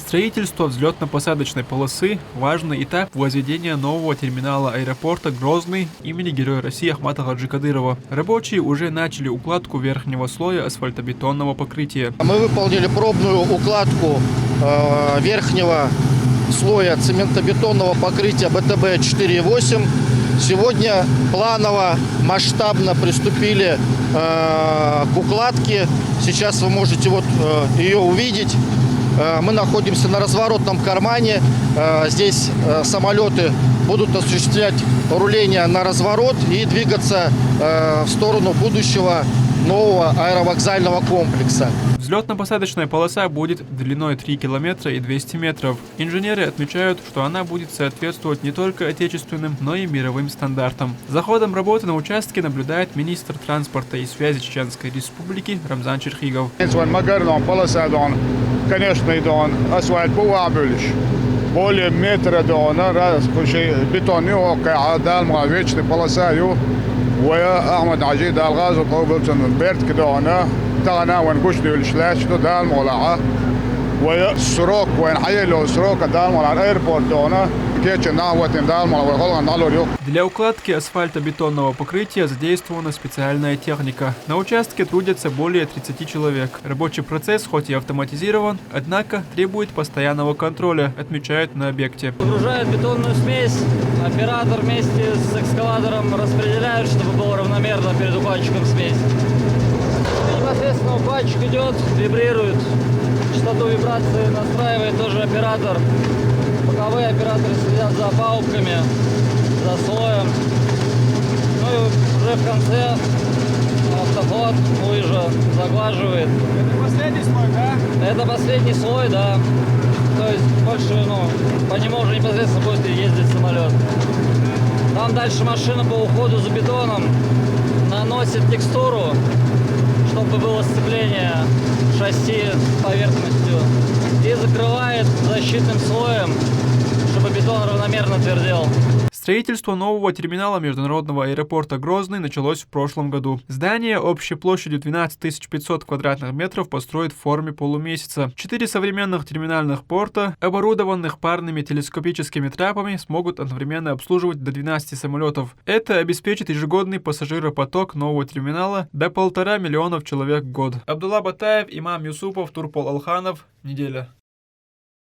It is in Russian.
Строительство взлетно-посадочной полосы – важный этап возведения нового терминала аэропорта Грозный имени Героя России Ахмата Гаджи Кадырова. Рабочие уже начали укладку верхнего слоя асфальтобетонного покрытия. Мы выполнили пробную укладку верхнего слоя цементобетонного покрытия БТБ 4.8. Сегодня планово, масштабно приступили к укладке. Сейчас вы можете ее увидеть. Мы находимся на разворотном кармане. Здесь самолеты будут осуществлять руление на разворот и двигаться в сторону будущего нового аэровокзального комплекса. Взлетно-посадочная полоса будет длиной 3 километра и 200 метров. Инженеры отмечают, что она будет соответствовать не только отечественным, но и мировым стандартам. За ходом работы на участке наблюдает министр транспорта и связи Чеченской Республики Рамзан Черхигов. Конечно, асфальт более метра бетонный вечный полоса وأحمد عجيد الغاز وطوبلسن بيرت كدونا تانا ونقشدي الشلاش دال مولعة والسروق وين حيلو السروق دال مولع الايربورت دونا كيتشنا وتن دال مولع والغلغن دالو. Для укладки асфальтобетонного покрытия задействована специальная техника. На участке трудятся более 30 человек. Рабочий процесс хоть и автоматизирован, однако требует постоянного контроля, отмечают на объекте. Погружают бетонную смесь, оператор вместе с экскаватором распределяет, чтобы было равномерно перед укладчиком смесь. Непосредственно укладчик идет, вибрирует, частоту вибрации настраивает тоже оператор. Боковые операторы следят за палубками, за слоем. Ну и уже в конце автоход лыжа заглаживает. Это последний слой, да? Это последний слой, да. То есть больше, по нему уже непосредственно будет ездить самолет. Там дальше машина по уходу за бетоном наносит текстуру, чтобы было сцепление шасси с поверхностью. И закрывает защитным слоем, чтобы бетон равномерно твердел. Строительство нового терминала международного аэропорта Грозный началось в прошлом году. Здание общей площадью 12 500 квадратных метров построят в форме полумесяца. 4 современных терминальных порта, оборудованных парными телескопическими трапами, смогут одновременно обслуживать до 12 самолетов. Это обеспечит ежегодный пассажиропоток нового терминала до 1,5 миллиона человек в год. Абдулла Батаев, Имам Юсупов, Турпол Алханов. Неделя.